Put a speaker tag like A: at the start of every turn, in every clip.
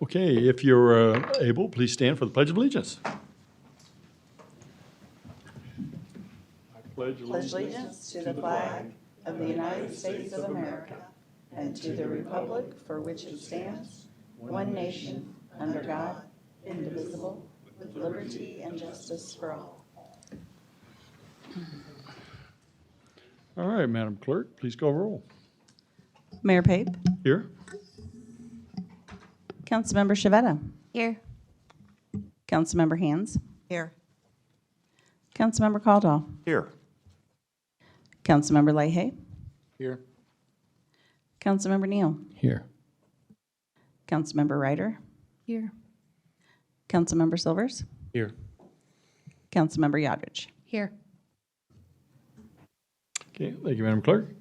A: Okay, if you're able, please stand for the Pledge of Allegiance.
B: Pledge allegiance to the flag of the United States of America and to the republic for which it stands, one nation, under God, indivisible, with liberty and justice for all.
A: All right, Madam Clerk, please call roll.
C: Mayor Pape,
A: Here?
C: Councilmember Shavetta,
D: Here.
C: Councilmember Hands,
B: Here.
C: Councilmember Caldwell,
E: Here.
C: Councilmember Leahy,
E: Here.
C: Councilmember Neal,
E: Here.
C: Councilmember Ryder,
D: Here.
C: Councilmember Silvers,
E: Here.
C: Councilmember Yodridge.
D: Here.
A: Okay, thank you, Madam Clerk.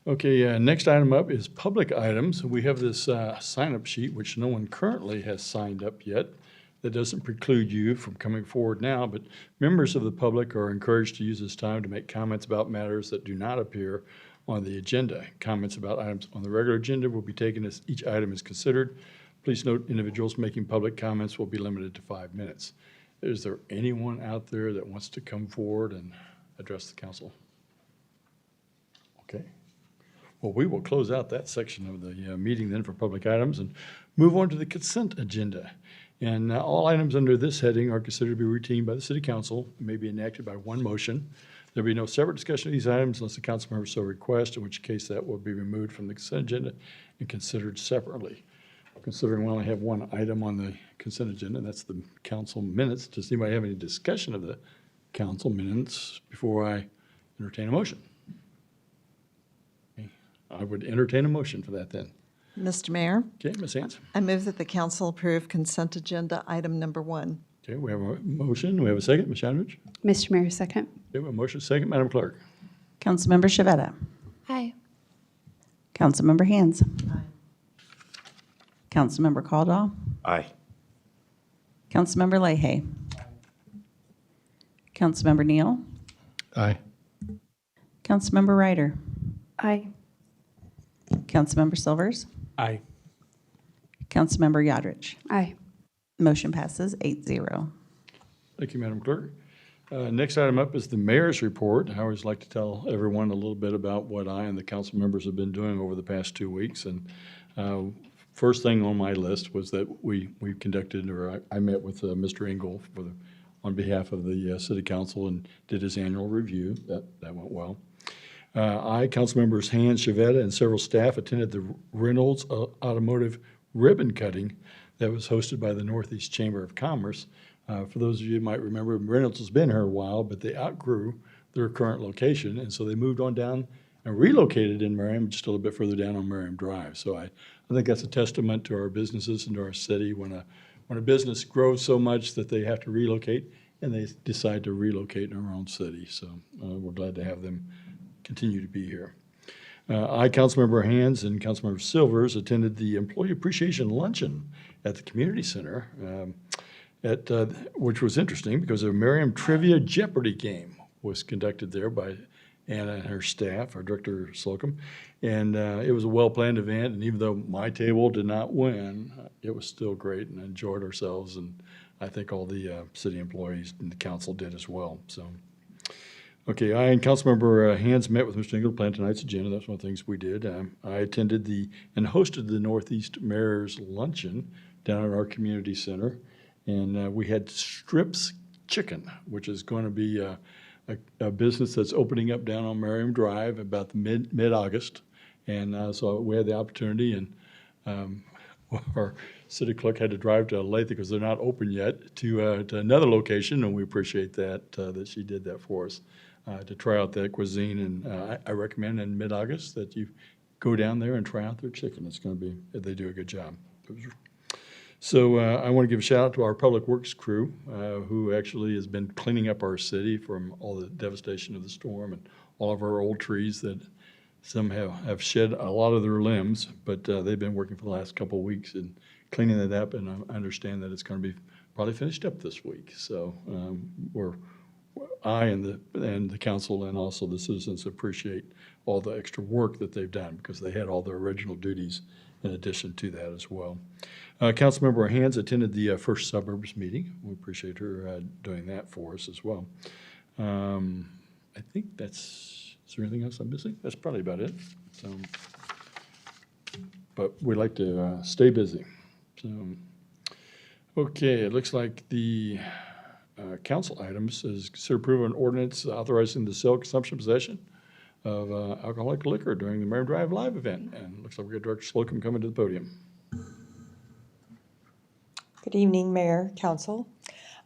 A: Okay, next item up is public items. We have this sign-up sheet, which no one currently has signed up yet. That doesn't preclude you from coming forward now, but members of the public are encouraged to use this time to make comments about matters that do not appear on the agenda. Comments about items on the regular agenda will be taken as each item is considered. Please note individuals making public comments will be limited to 5 minutes. Is there anyone out there that wants to come forward and address the council? Okay. Well, we will close out that section of the meeting then for public items and move on to the consent agenda. And all items under this heading are considered to be routine by the city council and may be enacted by one motion. There'll be no separate discussion of these items unless the council member so requests, in which case that will be removed from the consent agenda and considered separately. Considering we only have one item on the consent agenda, that's the council minutes. Does anybody have any discussion of the council minutes before I entertain a motion? Okay. I would entertain a motion for that then.
F: Mr. Mayor,
A: Okay, Ms. Hans?
F: I move that the council approve consent agenda item number 1.
A: Okay, we have a motion. We have a second. Ms. Shandridge?
D: Mr. Mayor, second.
A: Okay, we have a motion, second. Madam Clerk?
C: Councilmember Shavetta,
D: Aye.
C: Councilmember Hands, Councilmember Caldwell,
E: Aye.
C: Councilmember Leahy, Councilmember Neal,
E: Aye.
C: Councilmember Ryder,
D: Aye.
C: Councilmember Silvers,
E: Aye.
C: Councilmember Yodridge.
D: Aye.
C: Motion passes 8-0.
A: Thank you, Madam Clerk. Next item up is the mayor's report. I always like to tell everyone a little bit about what I and the council members have been doing over the past 2 weeks. And first thing on my list was that we conducted, or I met with Mr. Engel on behalf of the city council and did his annual review. That went well. I, council members Hans, Shavetta, and several staff attended the Reynolds Automotive ribbon cutting that was hosted by the Northeast Chamber of Commerce. For those of you who might remember, Reynolds has been here a while, but they outgrew their current location, and so they moved on down and relocated in Merriam, just a little bit further down on Merriam Drive. So I think that's a testament to our businesses and to our city when a business grows so much that they have to relocate, and they decide to relocate in our own city. So we're glad to have them continue to be here. I, Councilmember Hands, and Councilmember Silvers attended the Employee Appreciation Luncheon at the Community Center, which was interesting because a Merriam Trivia Jeopardy game was conducted there by Anna and her staff, our Director Slocum, and it was a well-planned event, and even though my table did not win, it was still great and enjoyed ourselves, and I think all the city employees and the council did as well. So. Okay, I and Councilmember Hands met with Mr. Engel to plan tonight's agenda. That's one of the things we did. I attended and hosted the Northeast Mayor's Luncheon down at our community center. And we had Strips Chicken, which is going to be a business that's opening up down on Merriam Drive about the mid-August. And so we had the opportunity, and our city clerk had to drive to Olathe because they're not open yet to another location, and we appreciate that she did that for us. To try out that cuisine, and I recommend in mid-August that you go down there and try out their chicken. It's going to be, they do a good job. So I want to give a shout out to our Public Works crew who actually has been cleaning up our city from all the devastation of the storm and all of our old trees that some have shed a lot of their limbs, but they've been working for the last couple of weeks and cleaning that up, and I understand that it's going to be probably finished up this week. So I and the council and also the citizens appreciate all the extra work that they've done because they had all their original duties in addition to that as well. Councilmember Hands attended the First Suburbs meeting. We appreciate her doing that for us as well. I think is there anything else I'm missing? That's probably about it. So, but we like to stay busy. So, okay, it looks like the council items is consider approval of an ordinance authorizing the sale, consumption, possession of alcoholic liquor during the Merriam Drive Live event. And it looks like we got Director Slocum coming to the podium.
E: Good evening, Mayor, Council.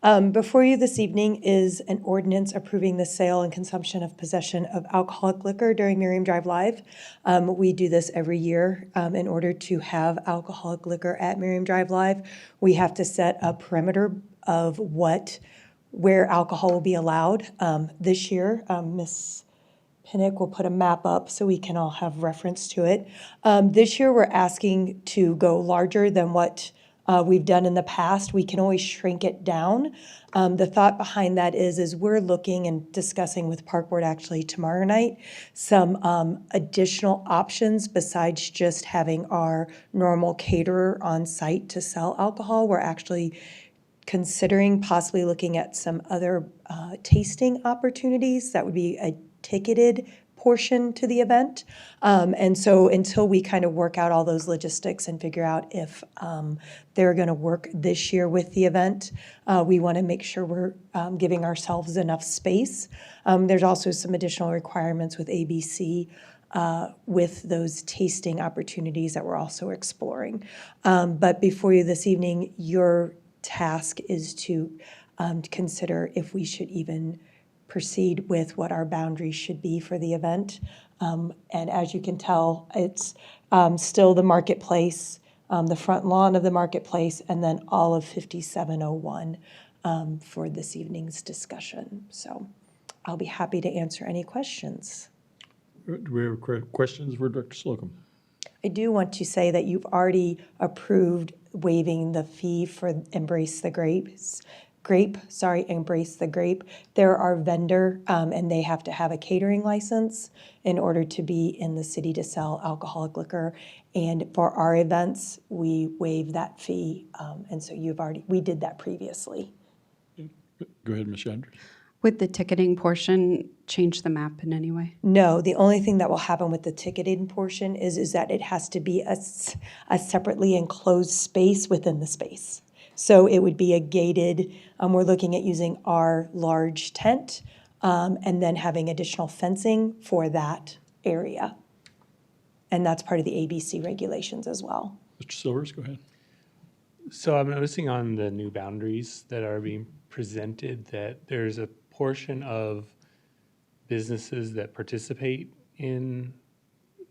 E: Before you this evening is an ordinance approving the sale and consumption of possession of alcoholic liquor during Merriam Drive Live. We do this every year. In order to have alcoholic liquor at Merriam Drive Live, we have to set a perimeter of where alcohol will be allowed. This year, Ms. Pinnock will put a map up so we can all have reference to it. This year, we're asking to go larger than what we've done in the past. We can always shrink it down. The thought behind that is we're looking and discussing with Park Board actually tomorrow night some additional options besides just having our normal caterer on site to sell alcohol. We're actually considering possibly looking at some other tasting opportunities. That would be a ticketed portion to the event. And so until we kind of work out all those logistics and figure out if they're going to work this year with the event, we want to make sure we're giving ourselves enough space. There's also some additional requirements with ABC with those tasting opportunities that we're also exploring. But before you this evening, your task is to consider if we should even proceed with what our boundaries should be for the event. And as you can tell, it's still the marketplace, the front lawn of the marketplace, and then all of 5701 for this evening's discussion. So I'll be happy to answer any questions.
A: Do we have questions for Director Slocum?
E: I do want to say that you've already approved waiving the fee for Embrace the Grape. They're our vendor, and they have to have a catering license in order to be in the city to sell alcoholic liquor. And for our events, we waive that fee. And so we did that previously.
A: Go ahead, Ms. Yanders.
D: Would the ticketing portion change the map in any way?
E: No, the only thing that will happen with the ticketing portion is that it has to be a separately enclosed space within the space. So it would be a gated, we're looking at using our large tent and then having additional fencing for that area. And that's part of the ABC regulations as well.
A: Mr. Silvers, go ahead.
G: So I'm noticing on the new boundaries that are being presented that there's a portion of businesses that participate in,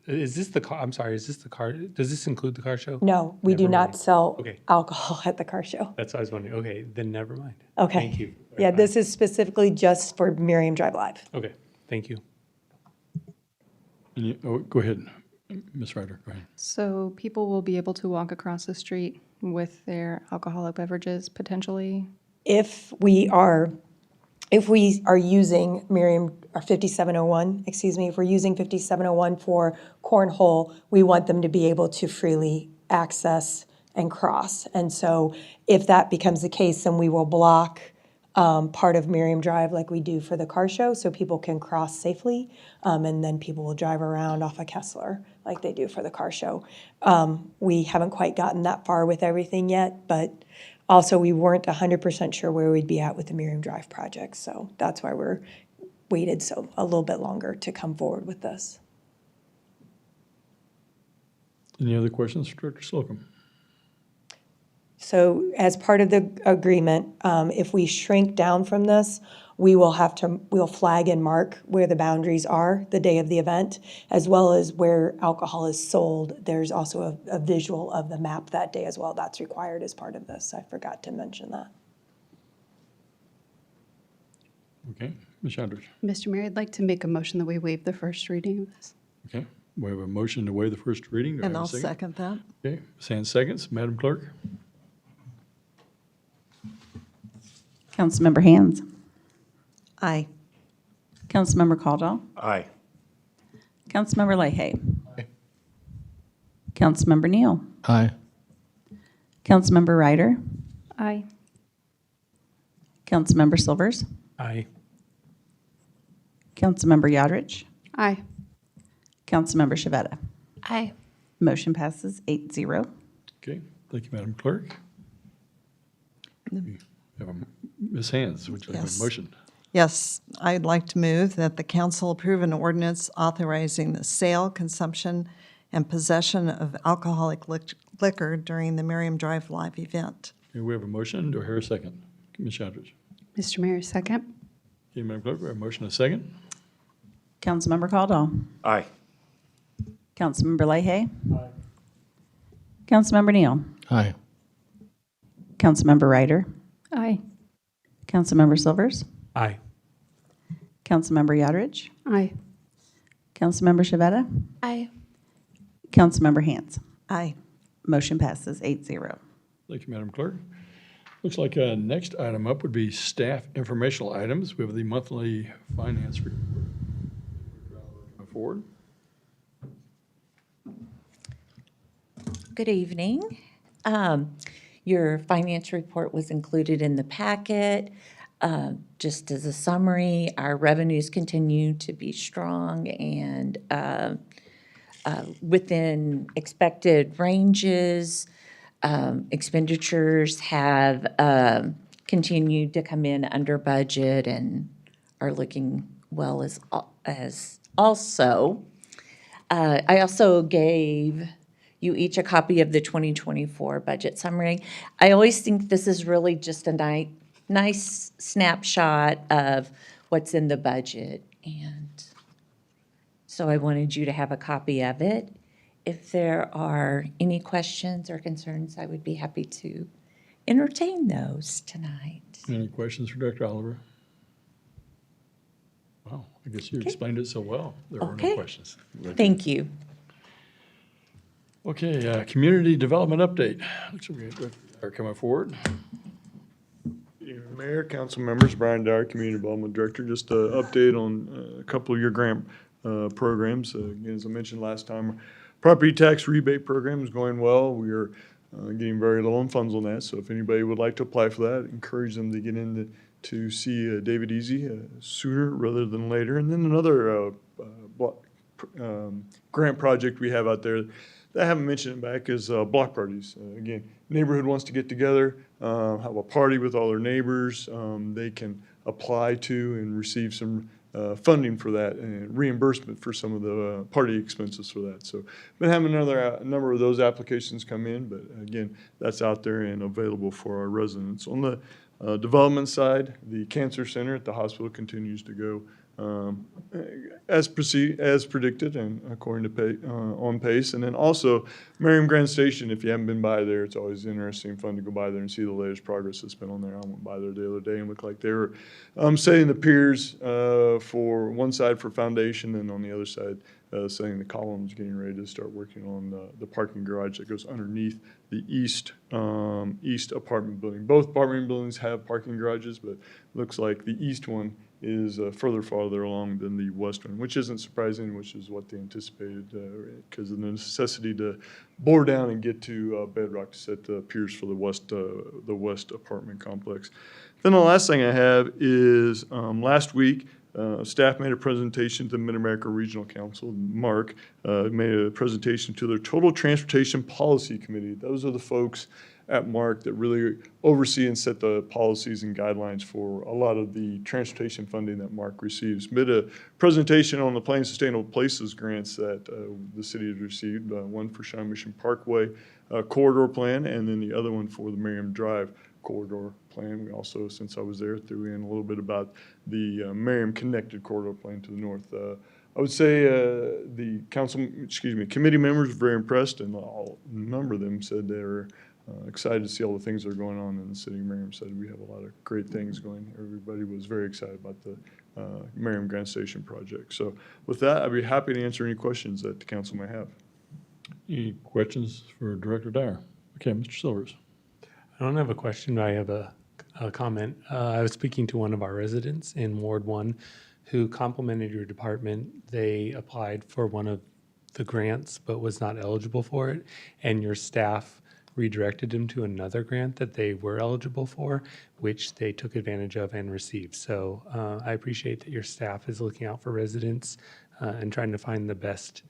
G: is this the car does this include the car show?
E: No, we do
G: Never
E: not
G: mind.
E: sell
G: Okay.
E: alcohol at the car show.
G: That's what I was wondering. Okay, then never mind.
E: Okay.
G: Thank you.
E: Yeah, this is specifically just for Merriam Drive Live.
G: Okay, thank you.
A: Go ahead, Ms. Ryder, go ahead.
H: So people will be able to walk across the street with their alcoholic beverages potentially?
E: If we are using Merriam, or 5701, if we're using 5701 for cornhole, we want them to be able to freely access and cross. And so if that becomes the case, then we will block part of Merriam Drive like we do for the car show so people can cross safely. And then people will drive around off of Kessler like they do for the car show. We haven't quite gotten that far with everything yet, but also we weren't 100% sure where we'd be at with the Merriam Drive project. So that's why we're waited a little bit longer to come forward with this.
A: Any other questions for Director Slocum?
E: So as part of the agreement, if we shrink down from this, we'll flag and mark where the boundaries are the day of the event, as well as where alcohol is sold. There's also a visual of the map that day as well. That's required as part of this. I forgot to mention that.
A: Okay, Ms. Yanders.
D: Mr. Mayor, I'd like to make a motion that we waive the first reading of this.
A: Okay, we have a motion to waive the first reading. Do I
F: And
A: have a
F: I'll second that.
A: Okay, Ms. Hands seconds. Madam Clerk?
C: Councilmember Hands.
F: Aye.
C: Councilmember Caldwell.
I: Aye.
C: Councilmember Leahy.
A: Aye.
C: Councilmember Neal,
I: Aye.
C: Councilmember Ryder,
H: Aye.
C: Councilmember Silvers,
G: Aye.
C: Councilmember Yodrich,
D: Aye.
C: Councilmember Shavetta.
H: Aye.
C: Motion passes 8-0.
A: Okay, thank you, Madam Clerk. We have Ms. Hands, would you like
F: Yes.
A: a motion?
F: Yes, I'd like to move that the council approve an ordinance authorizing the sale, consumption, and possession of alcoholic liquor during the Merriam Drive Live event.
A: Okay, we have a motion. Do I hear a second? Ms. Shadrich.
D: Mr. Mayor, second.
A: Okay, Madam Clerk, we have a motion and a second.
C: Councilmember Caldwell.
I: Aye.
C: Councilmember Leahy. Councilmember Neal.
I: Aye.
C: Councilmember Ryder.
H: Aye.
C: Councilmember Silvers.
G: Aye.
C: Councilmember Yodrich.
D: Aye.
C: Councilmember Shavetta.
H: Aye.
C: Councilmember Hans.
F: Aye.
C: Motion passes 8-0.
A: Thank you, Madam Clerk. Looks like next item up would be staff informational items. We have the monthly finance report. Coming forward.
J: Good evening. Your finance report was included in the packet. Just as a summary, our revenues continue to be strong and within expected ranges. Expenditures have continued to come in under budget and are looking well as also. I also gave you each a copy of the 2024 budget summary. I always think this is really just a nice snapshot of what's in the budget. And so I wanted you to have a copy of it. If there are any questions or concerns, I would be happy to entertain those tonight.
A: Any questions for Director Oliver? Wow, I guess you explained it so well. There were no
J: Okay.
A: questions.
J: Thank you.
A: Okay, community development update. Looks like we are coming forward.
K: Mayor, council members, Brian Dyer, Community Development Director. Just an update on a couple of your grant programs. Again, as I mentioned last time, property tax rebate program is going well. We are getting very low on funds on that, so if anybody would like to apply for that, encourage them to get in to see David Easy sooner rather than later. And then another grant project we have out there that I haven't mentioned back is block parties. Again, neighborhood wants to get together, have a party with all their neighbors. They can apply to and receive some funding for that and reimbursement for some of the party expenses for that. So been having another number of those applications come in, but again, that's out there and available for our residents. On the development side, the cancer center at the hospital continues to go as predicted and according to on pace. And then also Merriam Grand Station, if you haven't been by there, it's always interesting, fun to go by there and see the latest progress that's been on there. I went by there the other day and looked like they were setting the piers for one side for foundation and on the other side setting the columns, getting ready to start working on the parking garage that goes underneath the east apartment building. Both apartment buildings have parking garages, but looks like the east one is farther along than the west one, which isn't surprising, which is what they anticipated because of the necessity to bore down and get to bedrock to set the piers for the west apartment complex. Then the last thing I have is last week, staff made a presentation to the Mid-America Regional Council. Mark made a presentation to their Total Transportation Policy Committee. Those are the folks at MARC that really oversee and set the policies and guidelines for a lot of the transportation funding that MARC receives. Made a presentation on the Plain Sustainable Places grants that the city has received, one for Shawnee Mission Parkway corridor plan, and then the other one for the Merriam Drive corridor plan. We also, since I was there, threw in a little bit about the Merriam Connected Corridor plan to the north. I would say the committee members were very impressed, and a number of them said they were excited to see all the things that are going on in the city. Merriam said we have a lot of great things going. Everybody was very excited about the Merriam Grand Station project. So with that, I'd be happy to answer any questions that the council may have.
A: Any questions for Director Dyer? Okay, Mr. Silvers.
G: I don't have a question, but I have a comment. I was speaking to one of our residents in Ward 1 who complimented your department. They applied for one of the grants but was not eligible for it, and your staff redirected them to another grant that they were eligible for, which they took advantage of and received. So I appreciate that your staff is looking out for residents and trying to find the best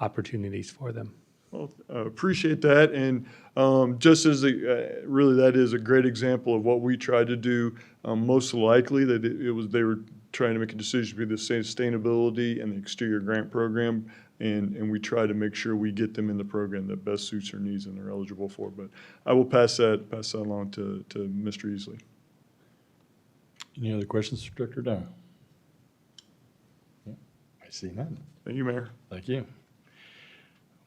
G: opportunities for them.
K: Well, appreciate that, and just as really that is a great example of what we tried to do. Most likely that it was they were trying to make a decision between the sustainability and the exterior grant program, and we try to make sure we get them in the program that best suits their needs and they're eligible for. But I will pass that along to Mr. Easley.
A: Any other questions, Director Dow? Yeah, I see none.
K: Thank you, Mayor.
A: Thank you.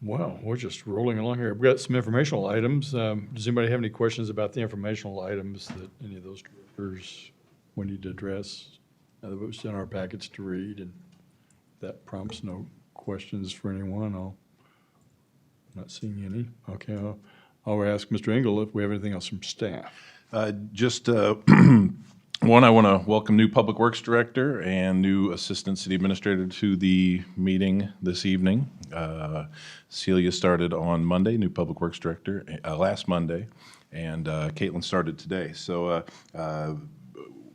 A: Well, we're just rolling along here. We've got some informational items. Does anybody have any questions about the informational items that any of those directors we need to address? That was in our packets to read, and that prompts no questions for anyone. I'm not seeing any. Okay, I'll ask Mr. Engel if we have anything else from staff.
I: Just one, I want to welcome new Public Works Director and new Assistant City Administrator to the meeting this evening. Celia started on Monday, new Public Works Director, last Monday, and Caitlin started today. So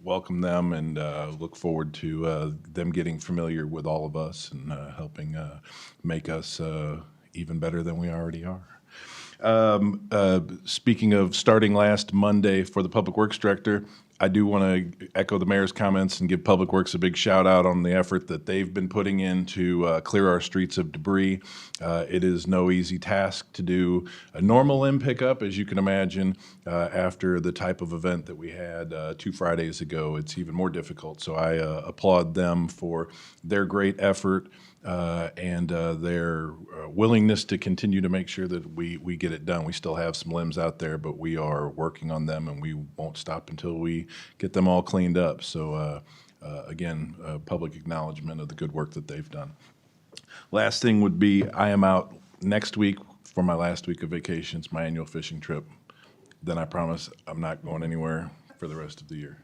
I: welcome them and look forward to them getting familiar with all of us and helping make us even better than we already are. Speaking of starting last Monday for the Public Works Director, I do want to echo the mayor's comments and give Public Works a big shout out on the effort that they've been putting in to clear our streets of debris. It is no easy task to do a normal limb pickup, as you can imagine, after the type of event that we had 2 Fridays ago. It's even more difficult. So I applaud them for their great effort and their willingness to continue to make sure that we get it done. We still have some limbs out there, but we are working on them, and we won't stop until we get them all cleaned up. So again, public acknowledgement of the good work that they've done. Last thing would be, I am out next week for my last week of vacation. It's my annual fishing trip. Then I promise I'm not going anywhere for the rest of the year.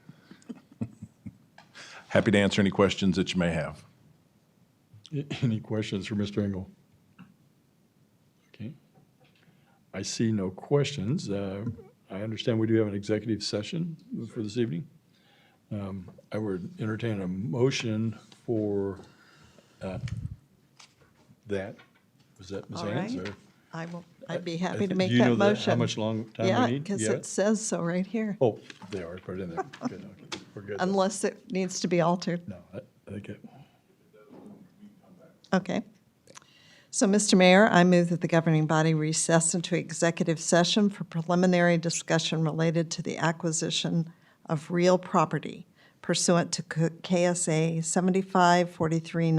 I: Happy to answer any questions that you may have.
A: Any questions for Mr. Engel? Okay. I see no questions. I understand we do have an executive session for this evening. I would entertain a motion for that. Was that Ms.
F: All
A: Hans?
F: right.
A: or-
F: I'd be happy to make
A: Do you know
F: that motion.
A: how much long time
F: Yeah,
A: we need?
F: because
A: Yeah.
F: it says so right here,
A: Oh, they already put it in there. Good, okay. We're good.
F: unless it needs to be altered.
A: No, I think it,
F: Okay. So, Mr. Mayor, I move that the governing body recess into executive session for preliminary discussion related to the acquisition of real property pursuant to KSA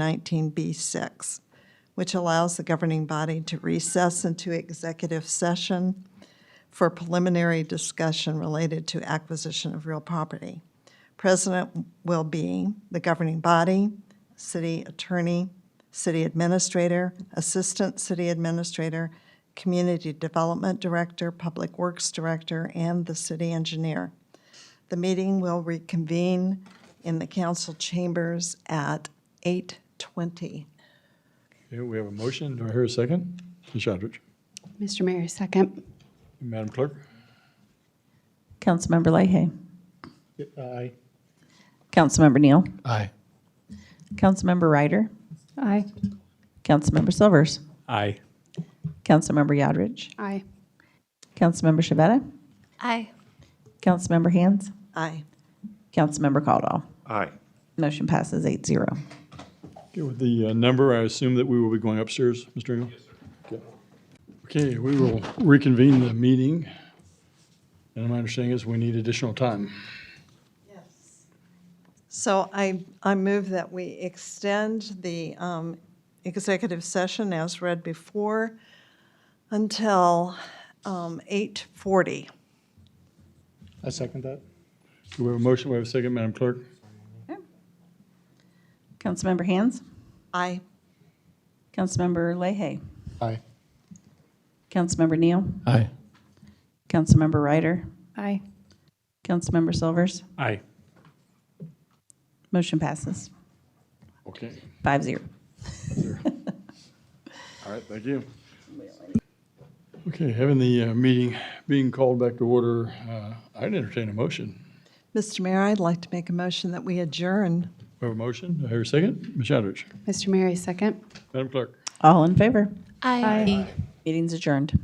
F: 754319B6, which allows the governing body to recess into executive session for preliminary discussion related to acquisition of real property. President will be the governing body, city attorney, city administrator, assistant city administrator, community development director, public works director, and the city engineer. The meeting will reconvene in the council chambers at 8:20.
A: okay, we have a motion. Do I hear a second? Ms. Shadrich.
D: Mr. Mayor, second.
A: Madam Clerk?
C: Councilmember Leahy.
G: Aye.
C: Councilmember Neal.
G: Aye.
C: Councilmember Ryder.
H: Aye.
C: Councilmember Silvers.
G: Aye.
C: Councilmember Yodridge.
D: Aye.
C: Councilmember Shavetta.
D: Aye.
C: Councilmember Hands.
F: Aye.
C: Councilmember Caldwell.
K: Aye.
C: Motion passes 8-0.
A: Okay, with the number, I assume that we will be going upstairs, Mr. Engel? Yes, sir. Okay, we will reconvene the meeting. And my understanding is we need additional time.
F: So I move that we extend the executive session as read before until 8:40.
G: I second that.
A: Do we have a motion? We have a second, Madam Clerk?
C: Councilmember Hands.
F: Aye.
C: Councilmember Leahy.
G: Aye.
C: Councilmember Neal.
G: Aye.
C: Councilmember Ryder.
H: Aye.
C: Councilmember Silvers.
G: Aye.
C: Motion passes
A: Okay.
C: 5-0.
K: All right, thank you.
A: Okay, having the meeting being called back to order, I'd entertain a motion.
F: Mr. Mayor, I'd like to make a motion that we adjourn.
A: We have a motion. Do I hear a second? Ms. Shadrich.
D: Mr. Mayor, second.
A: Madam Clerk.
C: All in favor?
H: Aye.
C: Meeting's adjourned.